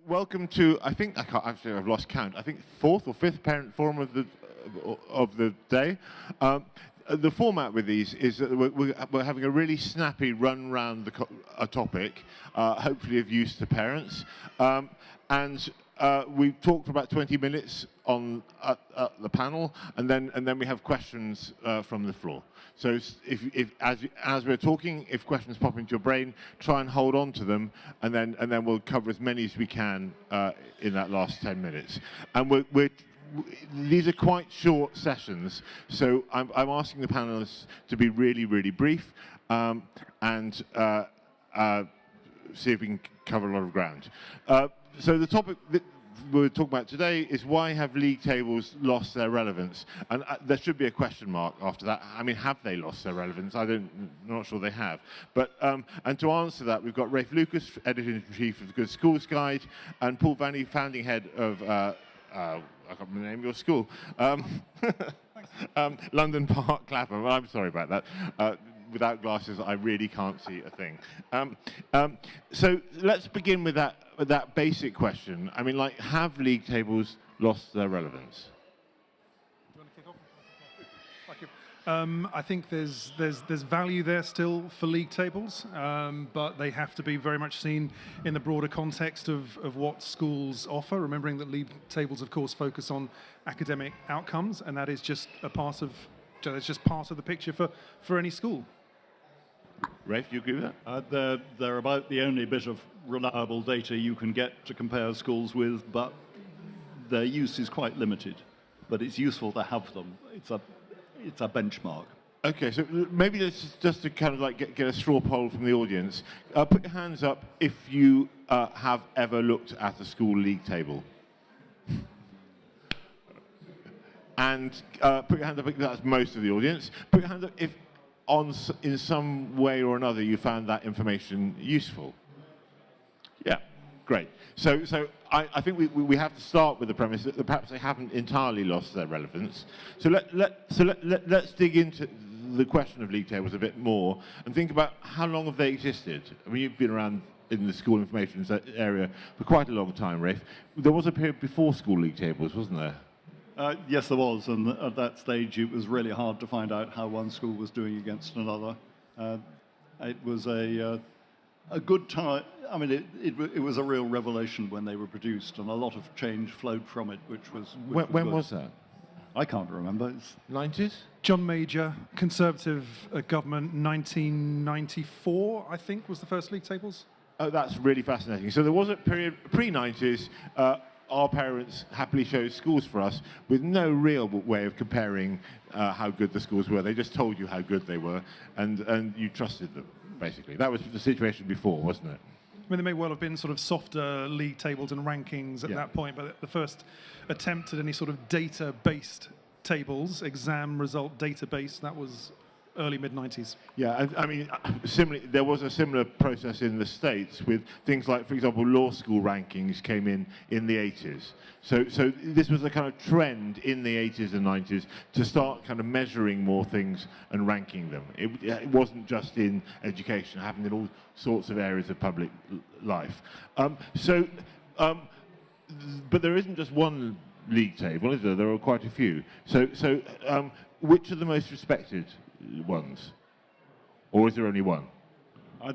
Welcome to, I think, I can't, actually I've lost count, I think fourth or fifth parent forum of the day. The format with these is that we're having a really snappy run round a topic, hopefully of use to parents. And we've talked for about 20 minutes on the panel, and then we have questions from the floor. So as we're talking, if questions pop into your brain, try and hold on to them, and then we'll cover as many as we can in that last 10 minutes. And these are quite short sessions, so I'm asking the panelists to be really, really brief and see if we can cover a lot of ground. So the topic that we're talking about today is why have league tables lost their relevance? And there should be a question mark after that. I mean, have they lost their relevance? I'm not sure they have. But and to answer that, we've got Rafe Lucas, Editor-in-Chief of the Good Schools Guide, and Paul Vanni, founding head of I can't remember the name of your school. London Park, Clapham. I'm sorry about that. Without glasses, I really can't see a thing. So let's begin with that basic question. I mean, like, have league tables lost their relevance? Do you want to kick off? I think there's value there still for league tables, but they have to be very much seen in the broader context of what schools offer, remembering that league tables, of course, focus on academic outcomes, and that is just it's just part of the picture for any school. Rafe, do you agree with that? They're about the only bit of reliable data you can get to compare schools with, but their use is quite limited. But it's useful to have them. It's a benchmark. Okay, so maybe just to kind of like get a straw poll from the audience. Put your hands up if you have ever looked at a school league table. And put your hand up if that's most of the audience. Put your hand up if in some way or another you found that information useful. Yeah, great. So I think we have to start with the premise that perhaps they haven't entirely lost their relevance. So let's dig into the question of league tables a bit more and think about how long have they existed. I mean, you've been around in the school information area for quite a long time, Rafe. There was a period before school league tables, wasn't there? Yes, there was, and at that stage it was really hard to find out how one school was doing against another. It was a good time. I mean, it was a real revelation when they were produced, and a lot of change flowed from it, which was when was that? I can't remember. It's 90s? John Major, Conservative government, 1994, I think, was the first league tables. Oh, that's really fascinating. So there was a period pre-90s. Our parents happily chose schools for us with no real way of comparing how good the schools were. They just told you how good they were, and you trusted them, basically. That was the situation before, wasn't it? I mean, there may well have been sort of softer league tables and rankings at that point, but the first attempt at any sort of data-based tables, exam result database, that was early mid-90s. Yeah, I mean, similarly, there was a similar process in the States with things like, for example, law school rankings came in the 80s. So this was a kind of trend in the 80s and 90s to start kind of measuring more things and ranking them. It wasn't just in education, it happened in all sorts of areas of public life. But there isn't just one league table, is there? There are quite a few. So which are the most respected ones? Or is there only one?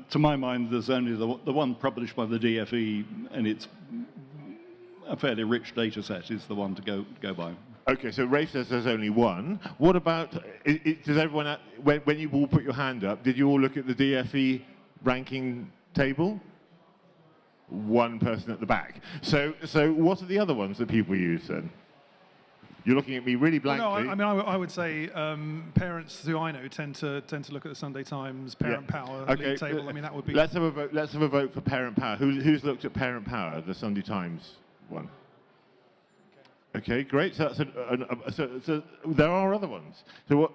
To my mind, there's only the one published by the DFE, and it's a fairly rich data set is the one to go by. Okay, so Rafe says there's only one. What about, does everyone, when you all put your hand up, did you all look at the DFE ranking table? One person at the back. So what are the other ones that people use then? You're looking at me really blankly. Well, no, I mean, I would say parents who I know tend to look at the Sunday Times Parent Power league table. I mean, that would be. Let's have a vote. Let's have a vote for Parent Power. Who's looked at Parent Power, the Sunday Times one? Okay, great. So that's so there are other ones. So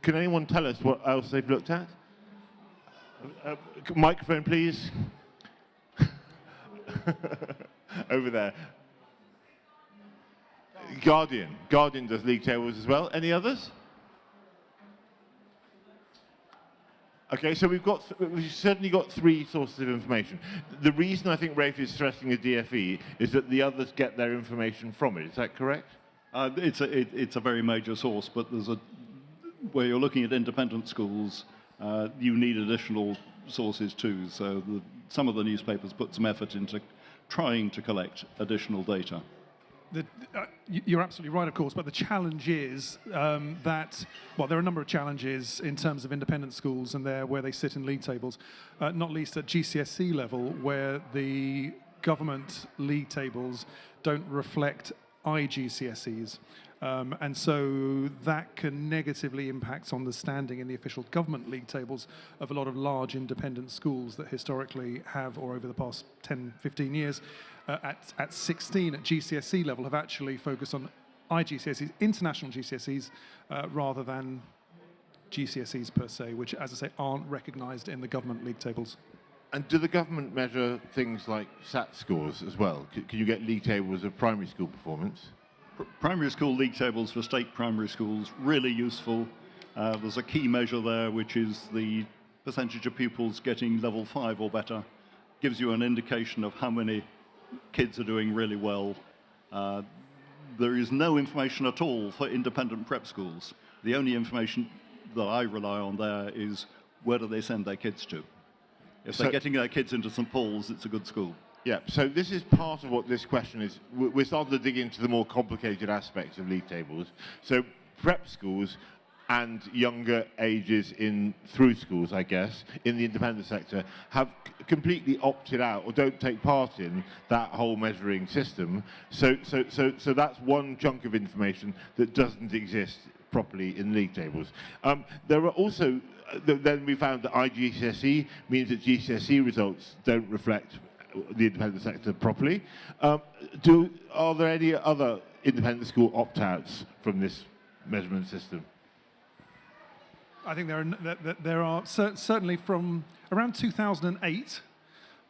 can anyone tell us what else they've looked at? Microphone, please. Over there. Guardian does league tables as well. Any others? Okay, so we've certainly got three sources of information. The reason I think Rafe is stressing the DFE is that the others get their information from it. Is that correct? It's a very major source, but where you're looking at independent schools, you need additional sources too. So some of the newspapers put some effort into trying to collect additional data. You're absolutely right, of course, but the challenge is that, well, there are a number of challenges in terms of independent schools and where they sit in league tables, not least at GCSE level, where the government league tables don't reflect IGCSEs. And so that can negatively impact on the standing in the official government league tables of a lot of large independent schools that historically have, or over the past 10, 15 years, at 16 at GCSE level have actually focused on IGCSEs, international GCSEs, rather than GCSEs per se, which, as I say, aren't recognised in the government league tables. And do the government measure things like SAT scores as well? Can you get league tables of primary school performance? Primary school league tables for state primary schools, really useful. There's a key measure there, which is the percentage of pupils getting level 5 or better. Gives you an indication of how many kids are doing really well. There is no information at all for independent prep schools. The only information that I rely on there is where do they send their kids to. If they're getting their kids into St Paul's, it's a good school. Yeah, so this is part of what this question is. We're starting to dig into the more complicated aspects of league tables. So prep schools and younger ages through schools, I guess, in the independent sector, have completely opted out or don't take part in that whole measuring system. So that's one chunk of information that doesn't exist properly in league tables. There are also, then we found that IGCSE means that GCSE results don't reflect the independent sector properly. Are there any other independent school opt-outs from this measurement system? I think there are certainly from around 2008.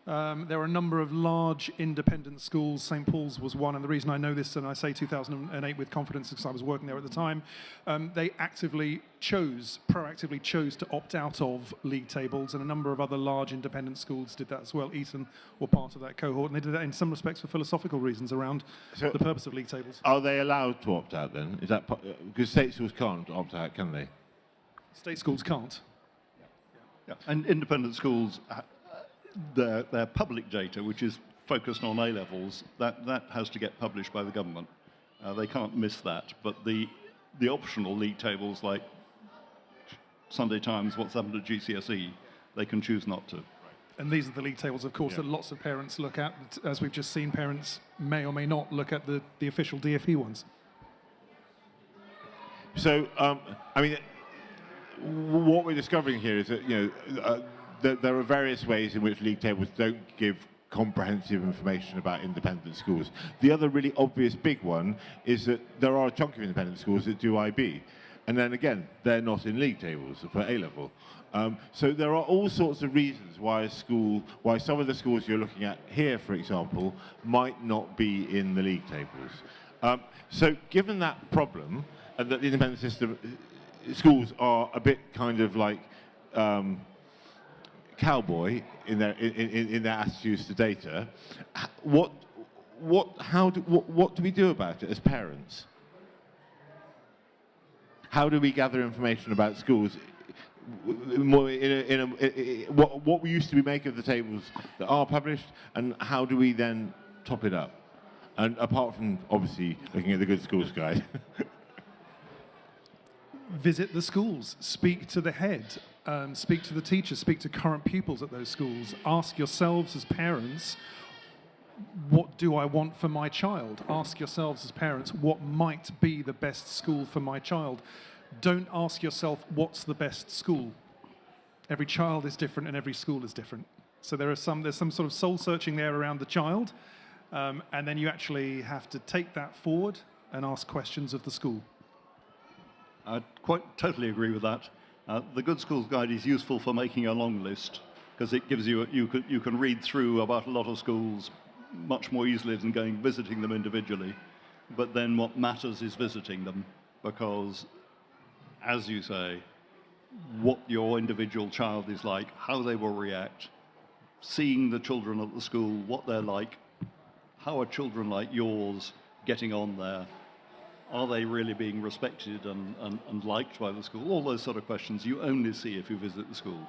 There are a number of large independent schools. St Paul's was one, and the reason I know this, and I say 2008 with confidence because I was working there at the time, they proactively chose to opt out of league tables, and a number of other large independent schools did that as well. Eton were part of that cohort, and they did that in some respects for philosophical reasons around the purpose of league tables. Are they allowed to opt out then? Is that because state schools can't opt out, can they? State schools can't. Yeah. And independent schools, their public data, which is focused on A-levels, that has to get published by the government. They can't miss that. But the optional league tables, like Sunday Times, What's Happened at GCSE, they can choose not to. And these are the league tables, of course, that lots of parents look at. As we've just seen, parents may or may not look at the official DFE ones. So, I mean, what we're discovering here is that, there are various ways in which league tables don't give comprehensive information about independent schools. The other really obvious big one is that there are a chunk of independent schools that do IB. And then again, they're not in league tables for A-level. So there are all sorts of reasons why some of the schools you're looking at here, for example, might not be in the league tables. So given that problem, and that the independent schools are a bit kind of like cowboy in their attitudes to data, what do we do about it as parents? How do we gather information about schools? What we used to make of the tables that are published, and how do we then top it up? And apart from obviously looking at the Good Schools Guide. Visit the schools, speak to the head, speak to the teachers, speak to current pupils at those schools. Ask yourselves as parents, what do I want for my child? Ask yourselves as parents, what might be the best school for my child? Don't ask yourself, what's the best school? Every child is different and every school is different. So there's some sort of soul searching there around the child, and then you actually have to take that forward and ask questions of the school. I totally agree with that. The Good Schools Guide is useful for making a long list because it gives you you can read through about a lot of schools much more easily than visiting them individually. But then what matters is visiting them because, as you say, what your individual child is like, how they will react, seeing the children at the school, what they're like, how are children like yours getting on there? Are they really being respected and liked by the school? All those sort of questions you only see if you visit the school.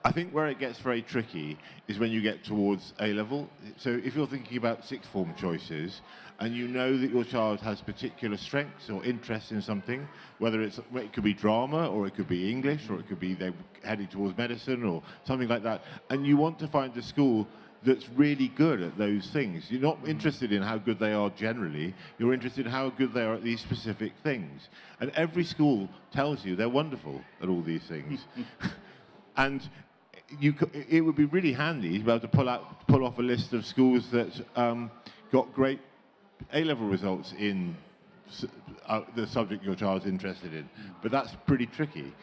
I think where it gets very tricky is when you get towards A-level. So if you're thinking about sixth form choices and you know that your child has particular strengths or interests in something, whether it could be drama or it could be English or it could be they're heading towards medicine or something like that, and you want to find a school that's really good at those things. You're not interested in how good they are generally, you're interested in how good they are at these specific things. And every school tells you they're wonderful at all these things. And it would be really handy to be able to pull off a list of schools that got great A-level results in the subject your child's interested in. But that's pretty tricky.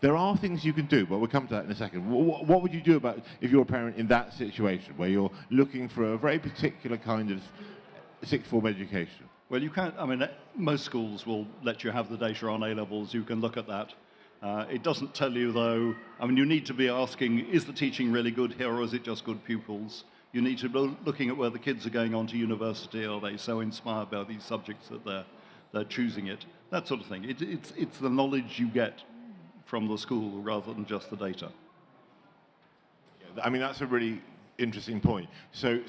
There are things you can do, but we'll come to that in a second. What would you do about if you're a parent in that situation where you're looking for a very particular kind of sixth form education? Well, you can't, I mean, most schools will let you have the data on A-levels. You can look at that. It doesn't tell you, though, I mean, you need to be asking, is the teaching really good here, or is it just good pupils? You need to be looking at where the kids are going on to university. Are they so inspired by these subjects that they're choosing it? That sort of thing. It's the knowledge you get from the school rather than just the data. Yeah, I mean, that's a really interesting point. So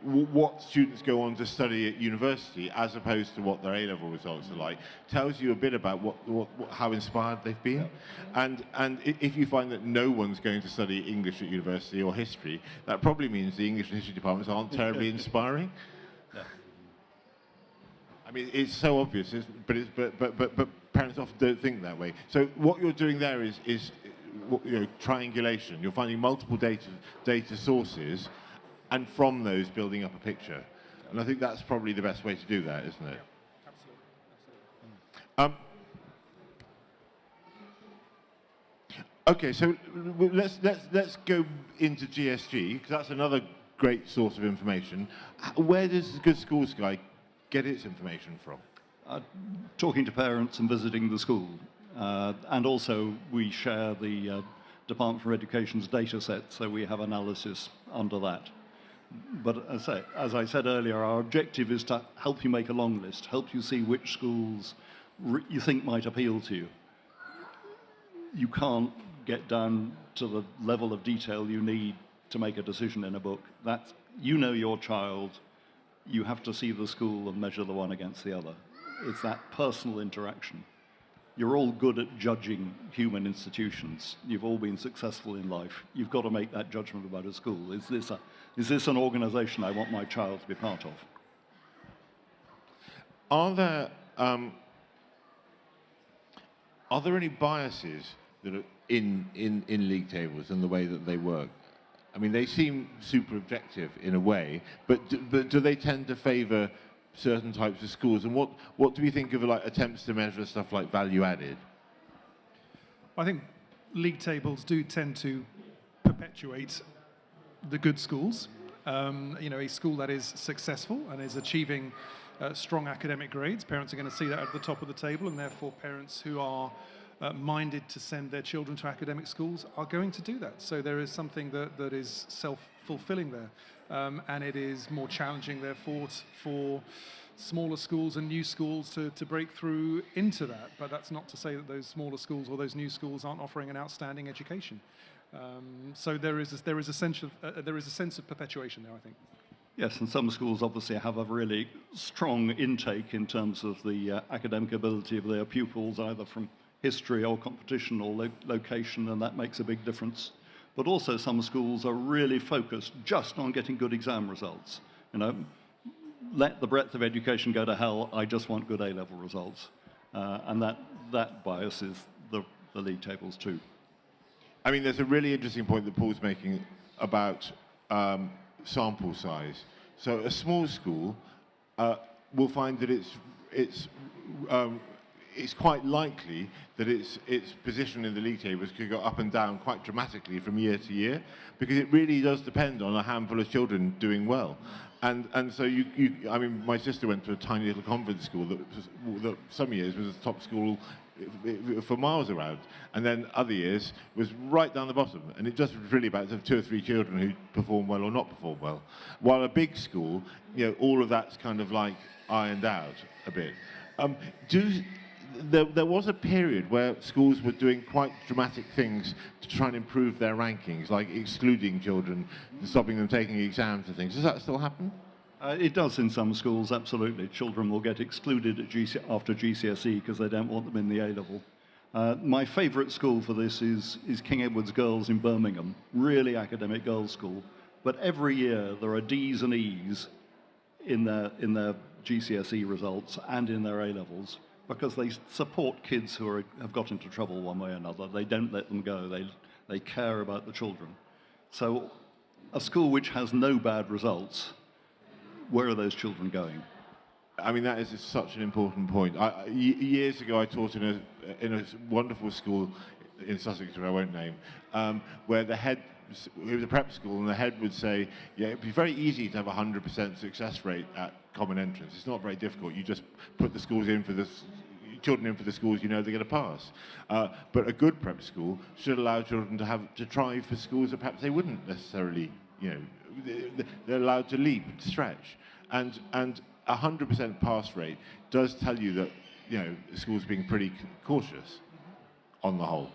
what students go on to study at university as opposed to what their A-level results are like tells you a bit about how inspired they've been. Yeah. And if you find that no one's going to study English at university or history, that probably means the English and history departments aren't terribly inspiring. Yeah. I mean, it's so obvious, but parents often don't think that way. So what you're doing there is triangulation. You're finding multiple data sources, and from those building up a picture. And I think that's probably the best way to do that, isn't it? Absolutely. Okay, so let's go into GSG, because that's another great source of information. Where does the Good Schools Guide get its information from? Talking to parents and visiting the school. And also, we share the Department for Education's data set, so we have analysis under that. But as I said earlier, our objective is to help you make a long list, help you see which schools you think might appeal to you. You can't get down to the level of detail you need to make a decision in a book. You know your child, you have to see the school and measure the one against the other. It's that personal interaction. You're all good at judging human institutions. You've all been successful in life. You've got to make that judgment about a school. Is this an organization I want my child to be part of? Are there any biases that are in league tables and the way that they work? I mean, they seem super objective in a way, but do they tend to favour certain types of schools? And what do we think of like attempts to measure stuff like value added? I think league tables do tend to perpetuate the good schools. A school that is successful and is achieving strong academic grades, parents are going to see that at the top of the table, and therefore parents who are minded to send their children to academic schools are going to do that. So there is something that is self-fulfilling there. And it is more challenging, therefore, for smaller schools and new schools to break through into that. But that's not to say that those smaller schools or those new schools aren't offering an outstanding education. So there is a sense of perpetuation there, I think. Yes, and some schools obviously have a really strong intake in terms of the academic ability of their pupils, either from history or competition or location, and that makes a big difference. But also some schools are really focused just on getting good exam results. Let the breadth of education go to hell, I just want good A-level results. And that biases the league tables too. I mean, there's a really interesting point that Paul's making about sample size. So a small school will find that it's quite likely that its position in the league tables could go up and down quite dramatically from year to year, because it really does depend on a handful of children doing well. And so I mean, my sister went to a tiny little convent school that some years was the top school for miles around, and then other years was right down the bottom, and it just was really about sort of 2 or 3 children who perform well or not perform well. While a big school, all of that's kind of like ironed out a bit. There was a period where schools were doing quite dramatic things to try and improve their rankings, like excluding children, stopping them taking exams and things. Does that still happen? It does in some schools, absolutely. Children will get excluded after GCSE because they don't want them in the A-level. My favourite school for this is King Edward's Girls in Birmingham, really academic girls' school. But every year there are Ds and Es in their GCSE results and in their A-levels because they support kids who have got into trouble one way or another. They don't let them go. They care about the children. So a school which has no bad results, where are those children going? I mean, that is such an important point. Years ago, I taught in a wonderful school in Sussex, which I won't name, where the head, it was a prep school, and the head would say, yeah, it'd be very easy to have a 100% success rate at common entrance. It's not very difficult. You just put the schools in for the children in for the schools you know they're going to pass. But a good prep school should allow children to try for schools that perhaps they wouldn't necessarily, they're allowed to leap, to stretch. And 100% pass rate does tell you that, the school's being pretty cautious on the whole.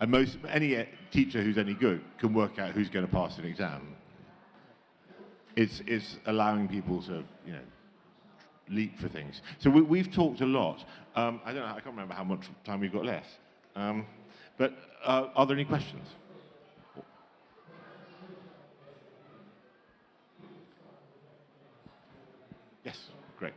And any teacher who's any good can work out who's going to pass an exam. It's allowing people to, leap for things. So we've talked a lot. I can't remember how much time we've got left. But are there any questions? Yes, great.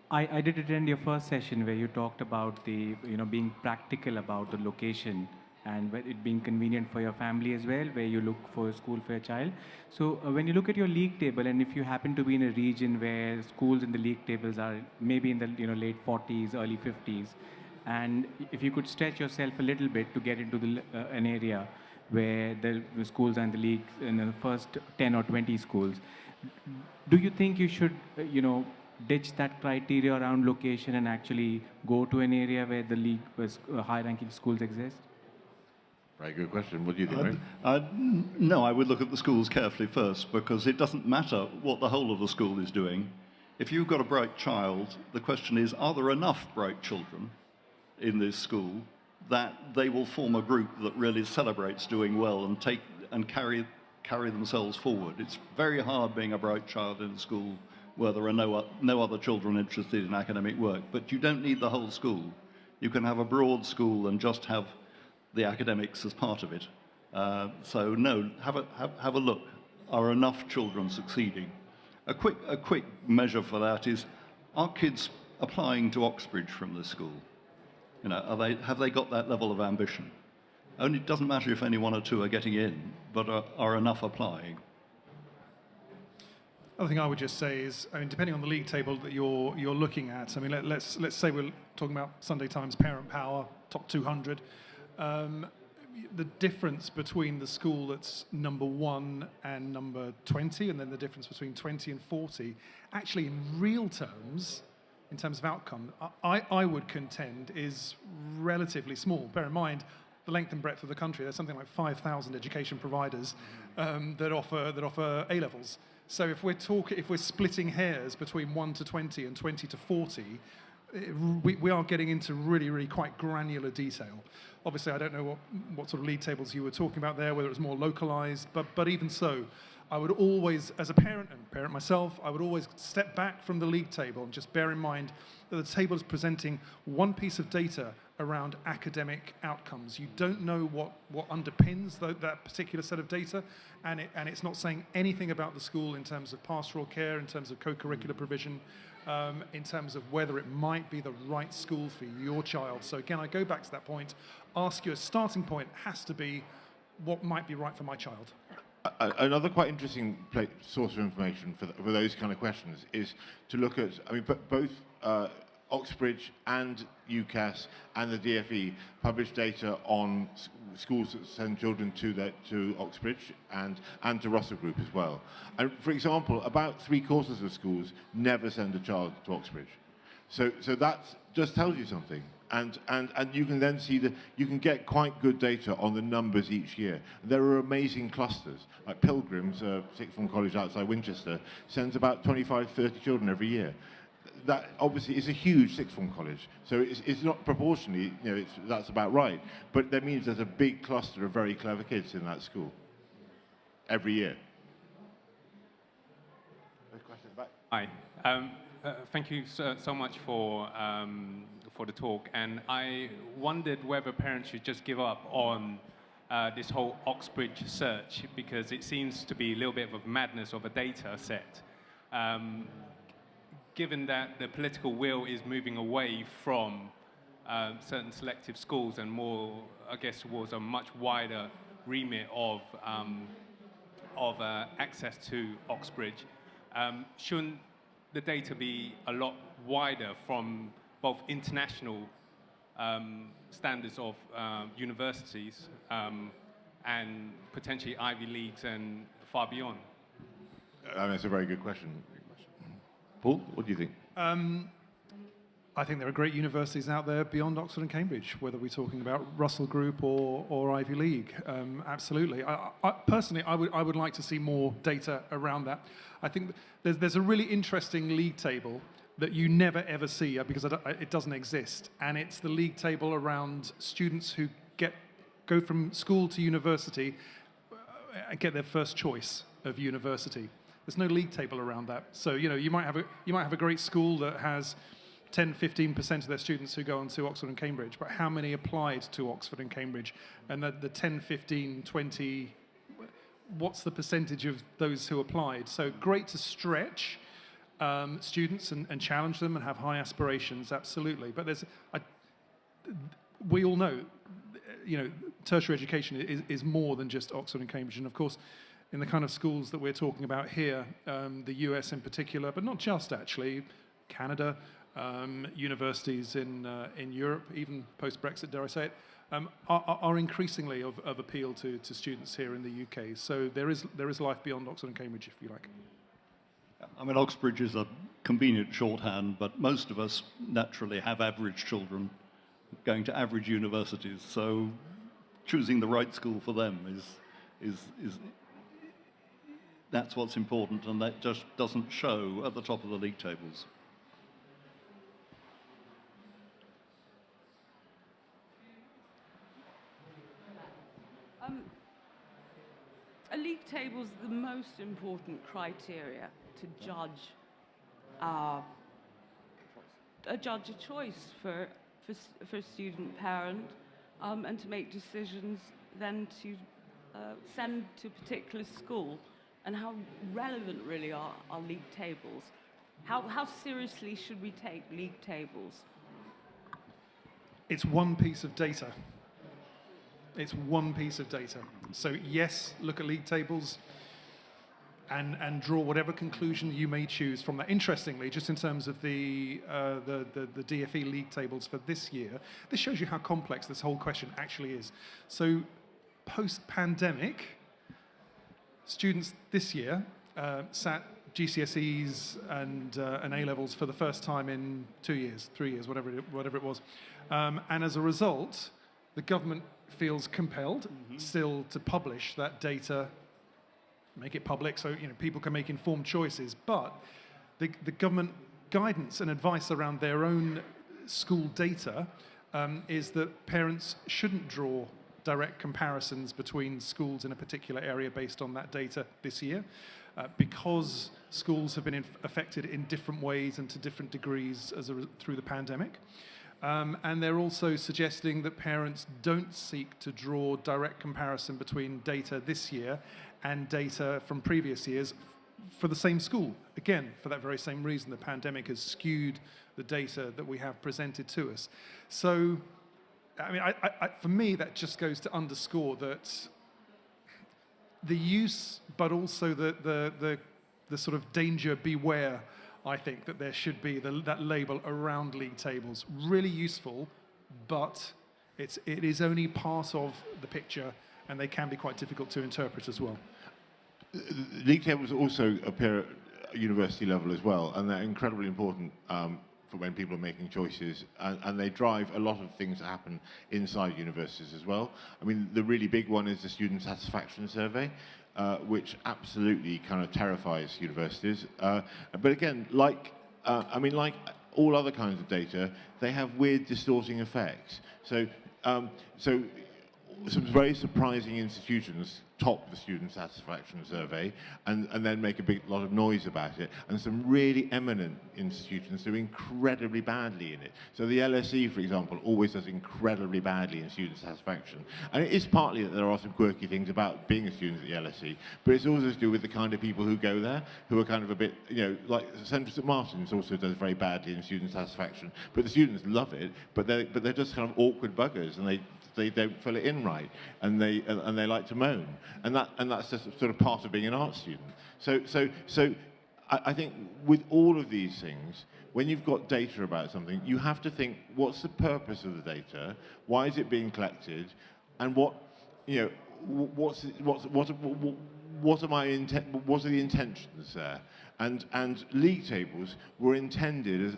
I did attend your first session where you talked about being practical about the location and it being convenient for your family as well, where you look for a school for your child. So when you look at your league table, and if you happen to be in a region where schools in the league tables are maybe in the late 40s, early 50s, and if you could stretch yourself a little bit to get into an area where the schools are in the league in the first 10 or 20 schools, do you think you should, ditch that criteria around location and actually go to an area where the league, high-ranking schools exist? Very good question. What do you think, Ray? No, I would look at the schools carefully first because it doesn't matter what the whole of the school is doing. If you've got a bright child, the question is, are there enough bright children in this school that they will form a group that really celebrates doing well and carry themselves forward? It's very hard being a bright child in a school where there are no other children interested in academic work. But you don't need the whole school. You can have a broad school and just have the academics as part of it. So no, have a look. Are enough children succeeding? A quick measure for that is, are kids applying to Oxbridge from this school? Have they got that level of ambition? Only it doesn't matter if only 1 or 2 are getting in, but are enough applying? Other thing I would just say is, depending on the league table that you're looking at, let's say we're talking about Sunday Times Parent Power, top 200. The difference between the school that's number 1 and number 20, and then the difference between 20 and 40, actually in real terms, in terms of outcome, I would contend is relatively small. Bear in mind, the length and breadth of the country, there's something like 5,000 education providers that offer A-levels. So if we're splitting hairs between 1 to 20 and 20 to 40, we are getting into really, really quite granular detail. Obviously, I don't know what sort of league tables you were talking about there, whether it was more localized, but even so, I would always, as a parent and parent myself, I would always step back from the league table and just bear in mind that the table is presenting one piece of data around academic outcomes. You don't know what underpins that particular set of data, and it's not saying anything about the school in terms of pastoral care, in terms of co-curricular provision, in terms of whether it might be the right school for your child. So again, I go back to that point, ask you a starting point has to be what might be right for my child. Another quite interesting source of information for those kind of questions is to look at, both Oxbridge and UCAS and the DFE publish data on schools that send children to Oxbridge and to Russell Group as well. And for example, about 3/4 of schools never send a child to Oxbridge. So that just tells you something. And you can then see that you can get quite good data on the numbers each year. There are amazing clusters, like Pilgrims, sixth form college outside Winchester, sends about 25, 30 children every year. That obviously is a huge sixth form college, so it's not proportionally, that's about right. But that means there's a big cluster of very clever kids in that school every year. Questions back? Hi. Thank you so much for the talk. And I wondered whether parents should just give up on this whole Oxbridge search, because it seems to be a little bit of a madness of a data set. Given that the political will is moving away from certain selective schools and more, I guess, towards a much wider remit of access to Oxbridge, shouldn't the data be a lot wider from both international standards of universities and potentially Ivy Leagues and far beyond? That's a very good question. Paul, what do you think? I think there are great universities out there beyond Oxford and Cambridge, whether we're talking about Russell Group or Ivy League. Absolutely. Personally, I would like to see more data around that. I think there's a really interesting league table that you never ever see because it doesn't exist, and it's the league table around students who go from school to university and get their first choice of university. There's no league table around that. So you might have a great school that has 10-15% of their students who go on to Oxford and Cambridge, but how many applied to Oxford and Cambridge? And the 10, 15, 20, what's the percentage of those who applied? So great to stretch students and challenge them and have high aspirations, absolutely. But we all know, tertiary education is more than just Oxford and Cambridge. And of course, in the kind of schools that we're talking about here, the US in particular, but not just actually, Canada, universities in Europe, even post-Brexit, dare I say it, are increasingly of appeal to students here in the UK. So there is life beyond Oxford and Cambridge, if you like. I mean, Oxbridge is a convenient shorthand, but most of us naturally have average children going to average universities. So choosing the right school for them is that's what's important, and that just doesn't show at the top of the league tables. A league table is the most important criteria to judge a choice for a student parent, and to make decisions then to send to a particular school. And how relevant really are league tables? How seriously should we take league tables? It's one piece of data. It's one piece of data. So yes, look at league tables and draw whatever conclusion you may choose from that. Interestingly, just in terms of the DFE league tables for this year, this shows you how complex this whole question actually is. So post-pandemic, students this year sat GCSEs and A-levels for the first time in 2 years, 3 years, whatever it was. And as a result, the government feels compelled still to publish that data, make it public so people can make informed choices. But the government guidance and advice around their own school data is that parents shouldn't draw direct comparisons between schools in a particular area based on that data this year, because schools have been affected in different ways and to different degrees through the pandemic. And they're also suggesting that parents don't seek to draw direct comparison between data this year and data from previous years for the same school. Again, for that very same reason, the pandemic has skewed the data that we have presented to us. So, I mean, for me, that just goes to underscore that the use, but also the sort of danger, beware, I think, that there should be that label around league tables. Really useful, but It is only part of the picture, and they can be quite difficult to interpret as well. League tables also appear at university level as well, and they're incredibly important for when people are making choices, and they drive a lot of things that happen inside universities as well. I mean, the really big one is the student satisfaction survey, which absolutely kind of terrifies universities. But again, like all other kinds of data, they have weird distorting effects. So some very surprising institutions top the student satisfaction survey and then make a big lot of noise about it, and some really eminent institutions do incredibly badly in it. So the LSE, for example, always does incredibly badly in student satisfaction. And it is partly that there are some quirky things about being a student at the LSE, but it's also to do with the kind of people who go there, who are kind of a bit, like St Martin's also does very badly in student satisfaction, but the students love it, but they're just kind of awkward buggers, and they don't fill it in right, and they like to moan, and that's just sort of part of being an art student. So I think with all of these things, when you've got data about something, you have to think, what's the purpose of the data? Why is it being collected? And what are the intentions there? And league tables were intended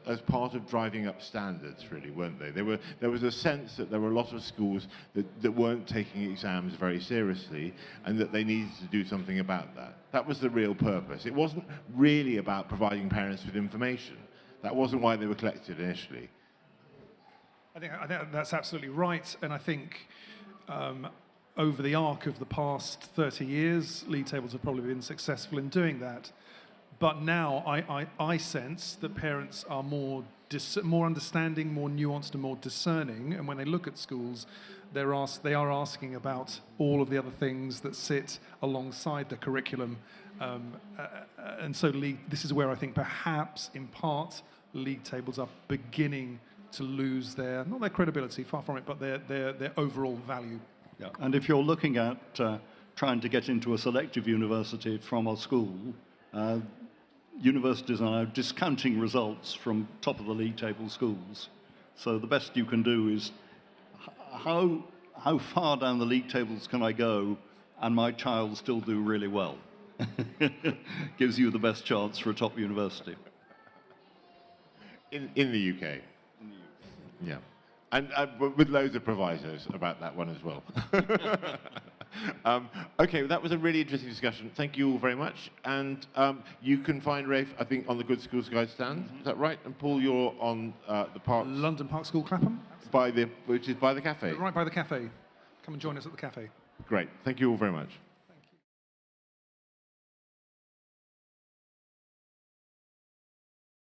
as part of driving up standards, really, weren't they? There was a sense that there were a lot of schools that weren't taking exams very seriously, and that they needed to do something about that. That was the real purpose. It wasn't really about providing parents with information. That wasn't why they were collected initially. I think that's absolutely right, and I think over the arc of the past 30 years, league tables have probably been successful in doing that. But now I sense that parents are more understanding, more nuanced, and more discerning. And when they look at schools, they are asking about all of the other things that sit alongside the curriculum. And so this is where I think perhaps, in part, league tables are beginning to lose not their credibility, far from it, but their overall value. Yeah. And if you're looking at trying to get into a selective university from a school, universities are now discounting results from top of the league table schools. So the best you can do is how far down the league tables can I go and my child still do really well? Gives you the best chance for a top university. In the UK. Yeah. And with loads of provisos about that one as well. Okay, well, that was a really interesting discussion. Thank you all very much. And you can find Rafe, I think, on the Good Schools Guide stand. Is that right? And Paul, you're on the park. London Park School, Clapham. Which is by the cafe. Right by the cafe. Come and join us at the cafe. Great. Thank you all very much.